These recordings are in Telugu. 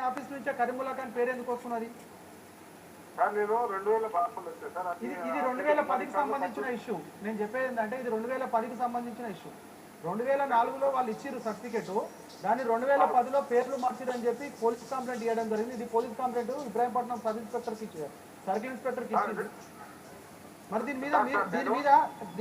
ఆఫీస్ నుంచే కరీముల్లా ఖాన్ పేరు ఎందుకు వస్తున్నది? నేను 2011 వచ్చే సార్. ఇది 2010కి సంబంధించిన ఇష్యూ. నేను చెప్పేది ఏంటంటే ఇది 2010కి సంబంధించిన ఇష్యూ. 2004లో వాళ్ళు ఇచ్చిర్రు సర్టిఫికెట్, దాన్ని 2010లో పేర్లు మార్చిరని చెప్పి పోలీస్ కంప్లైంట్ ఇవ్వడం జరిగింది. ఇది పోలీస్ కంప్లైంట్ ఇబ్రాహీంపట్నం సబ్ ఇన్స్పెక్టర్కి ఇచ్చారు, సర్కిల్ ఇన్స్పెక్టర్కి ఇచ్చింది. మరి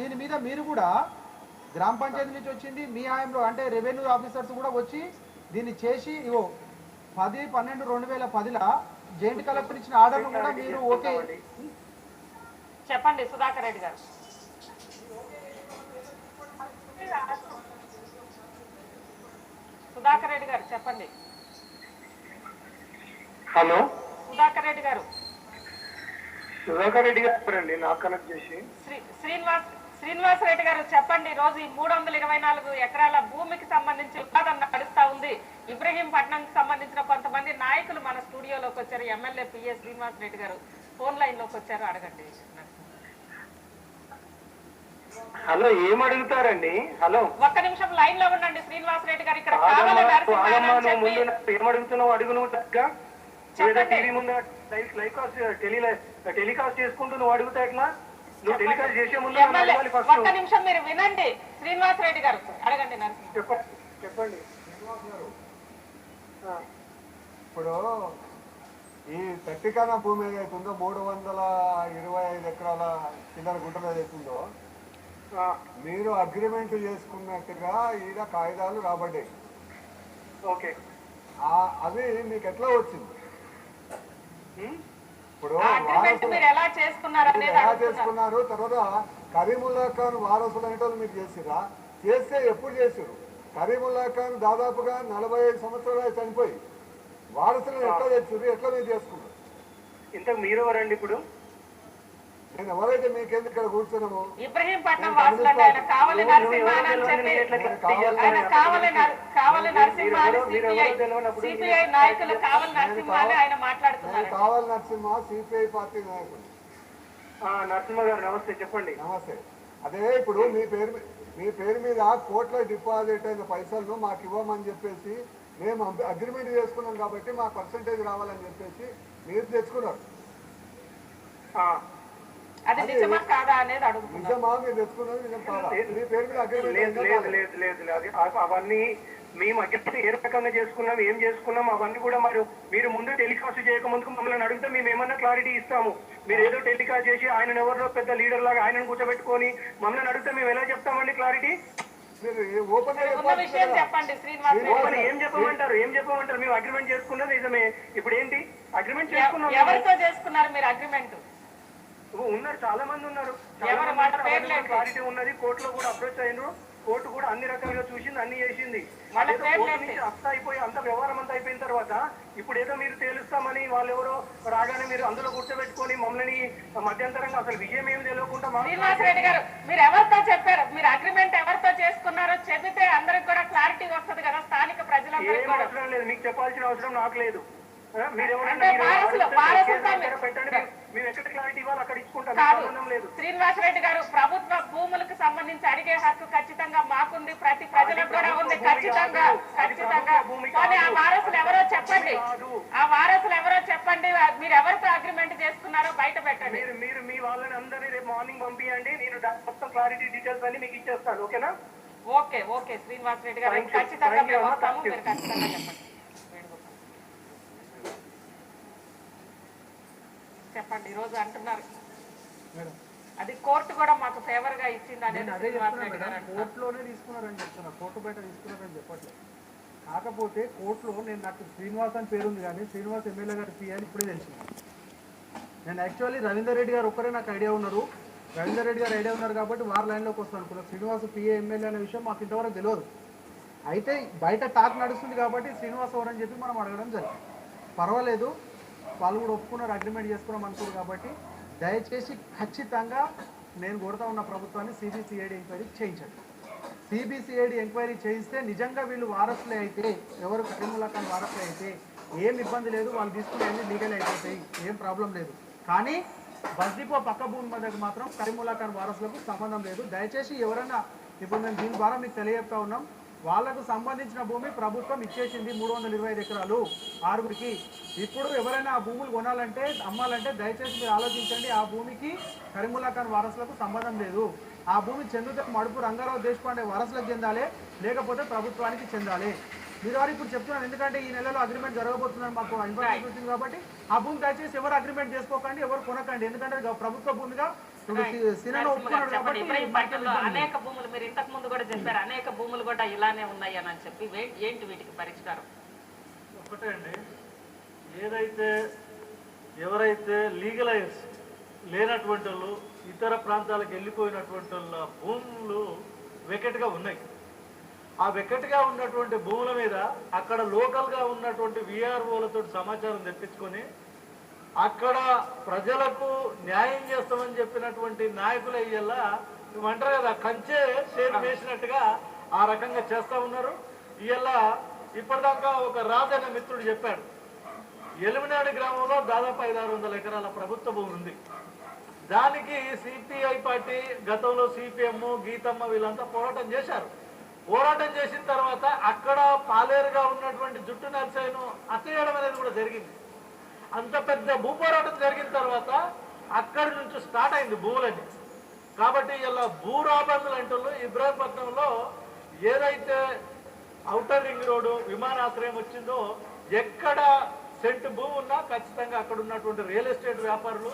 దీని మీద మీరు కూడా గ్రామ పంచాయతీ నుంచి వచ్చింది మీ హయాంలో, అంటే రెవెన్యూ ఆఫీసర్స్ కూడా వచ్చి దీన్ని చేసి 10/12/2010 జాయింట్ కలెక్టర్ ఇచ్చిన ఆర్డర్ను కూడా మీరు ఓకే చెప్పండి. సుధాకర్ రెడ్డి గారు చెప్పండి. హలో, సుధాకర్ రెడ్డి గారు అండి నాకు కనెక్ట్ చేసి. శ్రీనివాస్ రెడ్డి గారు చెప్పండి. రోజు ఈ 324 ఎకరాల భూమికి సంబంధించి వివాదం నడుస్తా ఉంది. ఇబ్రహీంపట్నంకి సంబంధించిన కొంతమంది నాయకులు మన స్టూడియోలోకి వచ్చారు. ఎమ్మెల్యే పిఏ శ్రీనివాస్ రెడ్డి గారు ఫోన్ లైన్ లోకి వచ్చారు, అడగండి. హలో, ఏం అడుగుతారండి? హలో, ఒక్క నిమిషం లైన్ లో ఉండండి. శ్రీనివాస్ రెడ్డి గారు ఇక్కడ ఏమడుగుతున్నావు? అడుగు నువ్వు చక్కగా. టీవీ ముందు టెలికాస్ట్ చేసుకుంటూ నువ్వు అడుగుతా ఎట్లా? నువ్వు టెలికాస్ట్ చేసే ముందు ఒక్క నిమిషం మీరు వినండి. శ్రీనివాస్ రెడ్డి గారు అడగండి. చెప్పండి. ఇప్పుడు ఈ తట్టికాన భూమి ఏదైతుందో 325 ఎకరాల చిల్లర గుంటలు ఏదైతుందో మీరు అగ్రిమెంట్ చేసుకున్నట్టుగా ఈడ కాగితాలు రాబడ్డాయి. ఓకే, అవి మీకు ఎట్లా వచ్చింది? ఇప్పుడు ఎలా చేసుకున్నారు? తర్వాత కరీముల్లా ఖాన్ వారసులు అనేటోళ్ళు మీరు చేసిరా? చేస్తే ఎప్పుడు చేసారు? కరీముల్లా ఖాన్ దాదాపుగా 45 సంవత్సరాలు చనిపోయి వారసులను ఎట్లా తెచ్చారు? ఎట్లా మీరు చేసుకున్నారు? ఇంతకు మీరు ఎవరండి? ఇప్పుడు నేను ఎవరైతే మీకేంది ఇక్కడ కూర్చున్నాము? ఇబ్రహీంపట్నం వాసులండి. ఆయన కావలి నరసింహ అని చెప్పి ఆయన కావలి నరసింహ అని సిపిఐ నాయకులు కావలి నరసింహ అని ఆయన మాట్లాడుతున్నారు. కావలి నరసింహ సిపిఐ పార్టీ నాయకులు. నరసింహ గారు నమస్తే, చెప్పండి. నమస్తే. అదే ఇప్పుడు మీ పేరు మీద కోట్ల డిపాజిట్ అయిన పైసలను మాకు ఇవ్వమని చెప్పేసి మేము అగ్రిమెంట్ చేసుకున్నాం కాబట్టి మా పర్సంటేజ్ రావాలని చెప్పేసి మీరు తెచ్చుకున్నారు. అది నిజమా కాదా అనేది అడుగుతున్నారు. నిజమా? మీరు తెచ్చుకున్నారు నిజం కాదా? మీ పేరు మీద అగ్రిమెంట్ లేదు. అవన్నీ మేము అగ్రిమెంట్ ఏ రకంగా చేసుకున్నాం, ఏం చేసుకున్నాం అవన్నీ కూడా మీరు ముందు టెలికాస్ట్ చేయక ముందుకు మమ్మల్ని అడిగితే మేము ఏమన్నా క్లారిటీ ఇస్తాము. మీరు ఏదో టెలికాస్ట్ చేసి ఆయన ఎవరిలో పెద్ద లీడర్ లాగా ఆయనను కూర్చోబెట్టుకొని మమ్మల్ని అడిగితే మేము ఎలా చెప్తామండి క్లారిటీ? చెప్పండి. శ్రీనివాస్ ఏం చెప్పమంటారు? మేము అగ్రిమెంట్ చేసుకున్నది నిజమే. ఇప్పుడు ఏంటి అగ్రిమెంట్ చేసుకున్నాం? ఎవరితో చేసుకున్నారు మీరు అగ్రిమెంట్? ఉన్నారు, చాలా మంది ఉన్నారు. క్లారిటీ ఉన్నది. కోర్టులో కూడా అప్రోచ్ అయినారు. కోర్టు కూడా అన్ని రకాలుగా చూసింది, అన్ని చేసింది. అంతా అయిపోయి అంత వ్యవహారం అంతా అయిపోయిన తర్వాత ఇప్పుడు ఏదో మీరు తేలుస్తామని వాళ్ళు ఎవరో రాగానే మీరు అందులో కూర్చోబెట్టుకొని మమ్మల్ని మధ్యంతరంగా అసలు విషయం ఏమి తెలియకుండా. శ్రీనివాస్ రెడ్డి గారు మీరు ఎవరితో చెప్పారు? మీరు అగ్రిమెంట్ ఎవరితో చేసుకున్నారో చెబితే అందరికి కూడా క్లారిటీ వస్తుంది కదా స్థానిక ప్రజలందరికీ. ఏం అవసరం లేదు, మీకు చెప్పాల్సిన అవసరం నాకు లేదు. శ్రీనివాస్ రెడ్డి గారు ప్రప్రభుత్వ భూములకు సంబంధించి అడిగే హక్కు ఖచ్చితంగా మాకుంది, ప్రతి ప్రజలకు కూడా ఉంది. ఖచ్చితంగా కానీ ఆ వారసులు ఎవరో చెప్పండి. మీరు ఎవరితో అగ్రిమెంట్ చేసుకున్నారో బయట పెట్టండి. మీరు మీ వాళ్ళని అందరినీ రేపు మార్నింగ్ పంపించండి. నేను మొత్తం క్లారిటీ డీటెయిల్స్ అన్ని మీకు ఇచ్చేస్తాను. ఓకేనా? ఓకే శ్రీనివాస్ రెడ్డి గారు ఖచ్చితంగా మేము వస్తాము. మీరు ఖచ్చితంగా చెప్పండి. ఈ రోజు అంటున్నారు అది కోర్టు కూడా మాకు ఫేవర్ గా ఇచ్చింది అనేది కోర్టులోనే తీసుకున్నారని చెప్తున్నా, కోర్టు బయట తీసుకున్నారని చెప్పట్లేదు. కాకపోతే కోర్టులో నాకు శ్రీనివాస్ అని పేరుంది కానీ శ్రీనివాస్ ఎమ్మెల్యే గారు పియ్యాలి ఇప్పుడే తెలిసింది. నేను యాక్చువల్లీ రవీందర్ రెడ్డి గారు ఒక్కరే నాకు ఐడియా ఉన్నారు. రవీందర్ రెడ్డి గారు ఐడియా ఉన్నారు కాబట్టి వారి లైన్లోకి వస్తాను అనుకున్నాను. శ్రీనివాస్ పిఏ ఎమ్మెల్యే అనే విషయం మాకు ఇంతవరకు తెలియదు. అయితే బయట టాక్ నడుస్తుంది కాబట్టి శ్రీనివాస్ ఎవరని చెప్పి మనం అడగడం జరిగింది. పర్వాలేదు, వాళ్ళు కూడా ఒప్పుకున్నారు, అగ్రిమెంట్ చేసుకున్నాం అనుకోరు. కాబట్టి దయచేసి ఖచ్చితంగా నేను కొడతా ఉన్న ప్రభుత్వాన్ని సిబిసిఐడి ఎంక్వైరీ చేయించండి. సిబిసిఐడి ఎంక్వైరీ చేయిస్తే నిజంగా వీళ్ళు వారసులే అయితే, ఎవరు కరీముల్లా ఖాన్ వారసులే అయితే ఏం ఇబ్బంది లేదు, వాళ్ళు తీసుకునే అన్ని లీగల్ అయిపోతాయి, ఏం ప్రాబ్లం లేదు. కానీ బస్ డిపో పక్క భూమి మధ్యకు మాత్రం కరీముల్లా ఖాన్ వారసులకు సంబంధం లేదు. దయచేసి ఎవరైనా ఇప్పుడు మేము దీని ద్వారా మీకు తెలియజేస్తా ఉన్నాం, వాళ్ళకు సంబంధించిన భూమి ప్రభుత్వం ఇచ్చేసింది 325 ఎకరాలు ఆరుగురికి. ఇప్పుడు ఎవరైనా ఆ భూములు కొనాలంటే అమ్మాలంటే దయచేసి మీరు ఆలోచించండి. ఆ భూమికి కరీముల్లా ఖాన్ వారసులకు సంబంధం లేదు. ఆ భూమి చెందితే మడుపు రంగారావు దేశపాండే వారసులకు చెందాలి, లేకపోతే ప్రభుత్వానికి చెందాలి. మీరు వారు ఇప్పుడు చెప్తున్నాను, ఎందుకంటే ఈ నెలలో అగ్రిమెంట్ జరగబోతుందని మాకు ఇన్ఫర్మేషన్ వచ్చింది కాబట్టి ఆ భూమి దయచేసి ఎవరు అగ్రిమెంట్ చేసుకోకండి, ఎవరు కొనకండి. ఎందుకంటే ప్రభుత్వ భూమిగా అనేక భూములు మీరు ఇంతకు ముందు కూడా చెప్పారు, అనేక భూములు కూడా ఇలానే ఉన్నాయి అని చెప్పి ఏంటి వీటికి పరిష్కారం? ఒకటే అండి, ఎవరైతే లీగలైజ్ లేనటువంటి వాళ్ళు ఇతర ప్రాంతాలకు వెళ్ళిపోయినటువంటి వాళ్ళ భూములు వెకెట్గా ఉన్నాయి. ఆ వెకెట్గా ఉన్నటువంటి భూముల మీద అక్కడ లోకల్గా ఉన్నటువంటి విఆర్ఓలతో సమాచారం తెప్పించుకొని అక్కడ ప్రజలకు న్యాయం చేస్తామని చెప్పినటువంటి నాయకులు అయ్యేలా ఏమంటారు కదా, కంచే షేర్ వేసినట్టుగా ఆ రకంగా చేస్తూ ఉన్నారు. ఇవాళ ఇప్పటిదాకా ఒక రాజన్న మిత్రుడు చెప్పాడు, ఎలిమినాడు గ్రామంలో దాదాపు 500-600 ఎకరాల ప్రభుత్వ భూమి ఉంది. దానికి సిపిఐ పార్టీ గతంలో సిపిఎం గీతమ్మ వీళ్ళంతా పోరాటం చేశారు. పోరాటం చేసిన తర్వాత అక్కడ పాలేరుగా ఉన్నటువంటి జుట్టు నర్సయ్యను అత్తేయడం అనేది కూడా జరిగింది. అంత పెద్ద భూ పోరాటం జరిగిన తర్వాత అక్కడి నుంచి స్టార్ట్ అయింది భూములని. కాబట్టి ఇలా భూరాబందులు అంటూ ఇబ్రాహీంపట్నంలో ఏదైతే ఔటర్ రింగ్ రోడ్డు విమానాశ్రయం వచ్చిందో ఎక్కడ సెంటు భూమి ఉన్నా ఖచ్చితంగా అక్కడ ఉన్నటువంటి రియల్ ఎస్టేట్ వ్యాపారులు,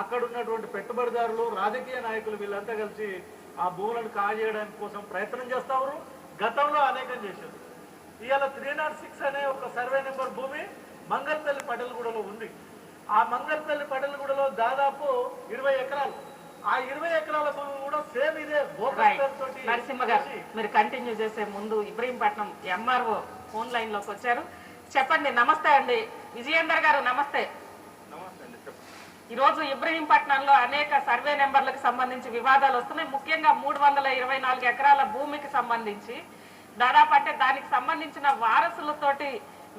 అక్కడ ఉన్నటువంటి పెట్టుబడిదారులు, రాజకీయ నాయకులు వీళ్ళంతా కలిసి ఆ భూములను కాజేయడానికి కోసం ప్రయత్నం చేస్తారు. గతంలో అనేకం చేశారు. ఇవాళ 306 అనే ఒక సర్వే నెంబర్ భూమి మంగళపల్లి పటేలగూడలో ఉంది. ఆ మంగళపల్లి పటేలగూడలో దాదాపు 20 ఎకరాలు. ఆ 20 ఎకరాల భూమి కూడా సేమ్ ఇదే నరసింహ గారు. మీరు కంటిన్యూ చేసే ముందు ఇబ్రహీంపట్నం ఎంఆర్ఓ ఫోన్ లైన్ లోకి వచ్చారు. చెప్పండి. నమస్తే అండి విజయేందర్ గారు. నమస్తే. ఈరోజు ఇబ్రహీంపట్నంలో అనేక సర్వే నెంబర్లకు సంబంధించి వివాదాలు వస్తున్నాయి. ముఖ్యంగా 324 ఎకరాల భూమికి సంబంధించి దాదాపు అంటే దానికి సంబంధించిన వారసులతోటి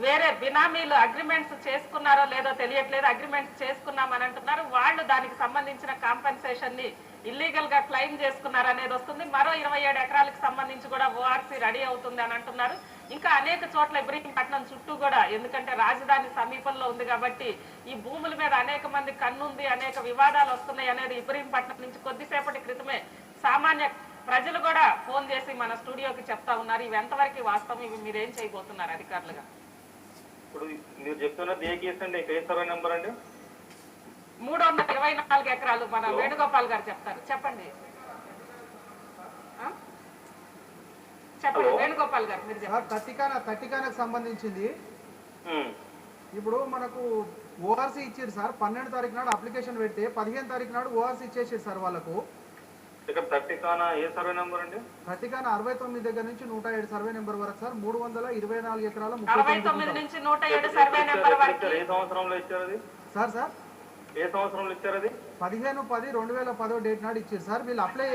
వేరే బినామీలు అగ్రిమెంట్స్ చేసుకున్నారో లేదో తెలియట్లేదు. అగ్రిమెంట్స్ చేసుకున్నామని అంటున్నారు. వాళ్ళు దానికి సంబంధించిన కాంపెన్సేషన్ ని ఇల్లీగల్ గా క్లెయిమ్ చేసుకున్నారు అనేది వస్తుంది. మరో 27 ఎకరాలకు సంబంధించి కూడా ఓఆర్సీ రెడీ అవుతుంది అని అంటున్నారు. ఇంకా అనేక చోట్ల ఇబ్రహీంపట్నం చుట్టూ కూడా, ఎందుకంటే రాజధాని సమీపంలో ఉంది కాబట్టి ఈ భూముల మీద అనేక మంది కన్నుంది, అనేక వివాదాలు వస్తున్నాయి అనేది ఇబ్రహీంపట్నం నుంచి కొద్దిసేపటి క్రితమే సామాన్య ప్రజలు కూడా ఫోన్ చేసి మన స్టూడియోకి చెప్తా ఉన్నారు. ఇవి ఎంతవరకు వాస్తవం, ఇవి మీరేం చేయబోతున్నారు అధికారులుగా? ఇప్పుడు మీరు చెప్తున్నది ఏ కేసు అండి? ఏ సర్వే నెంబర్ అండి? 324 ఎకరాలు. మన వేణుగోపాల్ గారు చెప్తారు. చెప్పండి చెప్పండి వేణుగోపాల్ గారు మీరు చెప్పండి. తట్టికానకు సంబంధించింది ఇప్పుడు మనకు ఓఆర్సీ ఇచ్చారు సార్. 12 తారీఖు నాడు అప్లికేషన్ పెడితే 15 తారీఖు నాడు ఓఆర్సీ ఇచ్చేసారు సార్ వాళ్ళకు. తట్టికాన ఏ సర్వే నెంబర్ అండి? తట్టికాన 69 దగ్గర నుంచి 107 సర్వే నెంబర్ వరకు సార్. 324 ఎకరాల 69 నుంచి 107 సర్వే నెంబర్ వరకు. ఏ సంవత్సరంలో ఇచ్చారు అది సార్? ఏ సంవత్సరంలో ఇచ్చారు అది? 15/10/2010 డేట్ నాడు ఇచ్చారు సార్. వీళ్ళు అప్లై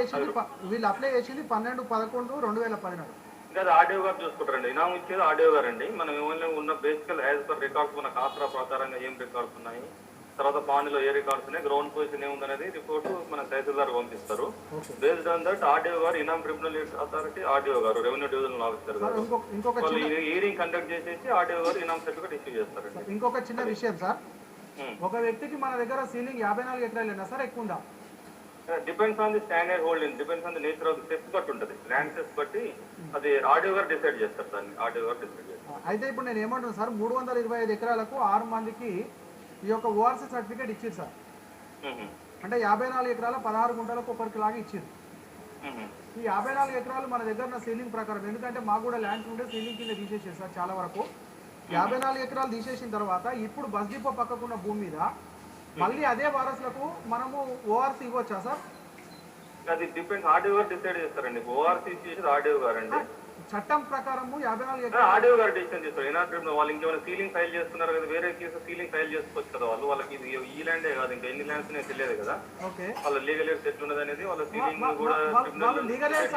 చేసింది 12/11/2010 నాడు. ఇంకా అది ఆర్డీఓ గారు చూసుకుంటారండి. ఇనాం ఇచ్చేది ఆర్డీఓ గారు అండి. మనం ఏమైనా ఉన్న బేసికల్ యాజ్ పర్ రికార్డ్స్ మన ఆసరా ప్రకారంగా ఏం రికార్డ్స్ ఉన్నాయి, తర్వాత పానీలో ఏ రికార్డ్స్ ఉన్నాయి, గ్రౌండ్ పొజిషన్ ఏముందనేది రిపోర్ట్ మన తహసీల్దార్ పంపిస్తారు. బేస్డ్ ఆన్ దట్ ఆర్డీఓ గారు, ఇనాం ట్రిబ్యునల్ అథారిటీ ఆర్డీఓ గారు, రెవెన్యూ డివిజనల్ ఆఫీసర్ గారు వాళ్ళు హీరింగ్ కండక్ట్ చేసేసి ఆర్డీఓ గారు ఇనాం సర్టిఫికేట్ ఇష్యూ చేస్తారండి. ఇంకొక చిన్న విషయం సార్, ఒక వ్యక్తికి మన దగ్గర సీలింగ్ 54 ఎకరాలేనా సార్, ఎక్కువ ఉందా? Depends on the standard holding, depends on the nature of the cess బట్టి ఉంటుంది. ల్యాండ్ సెస్ బట్టి అది ఆర్డీఓ గారు డిసైడ్ చేస్తారు. దాన్ని ఆర్డీఓ గారు డిసైడ్ చేస్తారు. అయితే ఇప్పుడు నేను ఏమంటున్నాను సార్, 325 ఎకరాలకు 6 మందికి ఈ యొక్క ఓఆర్సీ సర్టిఫికేట్ ఇచ్చారు సార్. అంటే 54 ఎకరాల 16 గుంటలకు ఒకరికి లాగా ఇచ్చారు. ఈ 54 ఎకరాలు మన దగ్గర ఉన్న సీలింగ్ ప్రకారం, ఎందుకంటే మాకు కూడా ల్యాండ్స్ ఉంటే సీలింగ్ కింద తీసేసారు సార్ చాలా వరకు. 54 ఎకరాలు తీసేసిన తర్వాత ఇప్పుడు బస్ డిపో పక్కకున్న భూమి మీద మళ్ళీ అదే వారసులకు మనము ఓఆర్సీ ఇవ్వచ్చా సార్? అది డిపెండ్స్, ఆర్డీఓ గారు డిసైడ్ చేస్తారండి. ఓఆర్సీ చేసేది ఆర్డీఓ గారు అండి. చట్టం ప్రకారము 54 ఆర్డీఓ గారు డిసిషన్ చేస్తారు. ఏనా వాళ్ళు ఇంకేమైనా సీలింగ్ ఫైల్ చేస్తున్నారు కదా, వేరే కేసు సీలింగ్ ఫైల్ చేసుకోవచ్చు కదా వాళ్ళు. వాళ్ళకి ఇది ఈ ల్యాండే కాదు, ఇంకా ఎన్ని ల్యాండ్స్ నేను తెలియదు కదా. వాళ్ళ లీగల్ ఎయిడ్స్ ఎట్లున్నది అనేది వాళ్ళ సీలింగ్ కూడా లీగల్ ఎయిడ్స్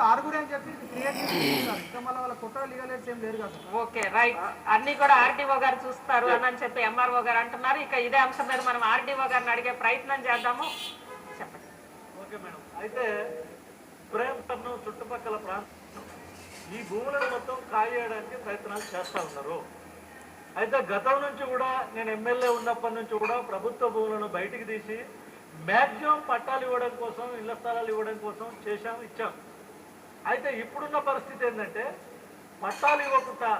6 అని చెప్పి క్రియేట్ చేస్తారు. వాళ్ళ కొత్త లీగల్ ఎయిడ్స్ ఏం లేదు కదా. ఓకే రైట్, అన్ని కూడా ఆర్డీఓ గారు చూస్తారు అని చెప్పి ఎంఆర్ఓ గారు అంటున్నారు. ఇక ఇదే అంశం మీద మనం ఆర్డీఓ గారిని అడిగే ప్రయత్నం చేద్దాము. చెప్పండి. Okay madam. అయితే ఇబ్రహీంపట్నం చుట్టుపక్కల ప్రాంతం ఈ భూములను మొత్తం ఖాళీయడానికి ప్రయత్నాలు చేస్తూ ఉన్నారు. అయితే గతం నుంచి కూడా నేను ఎమ్మెల్యే ఉన్నప్పటి నుంచి కూడా ప్రభుత్వ భూములను బయటికి తీసి మ్యాక్సిమం పట్టాలు ఇవ్వడం కోసం, ఇళ్ల స్థలాలు ఇవ్వడం కోసం ఇచ్చాం. అయితే ఇప్పుడున్న పరిస్థితి ఏంటంటే పట్టాలు ఇవ్వకుండా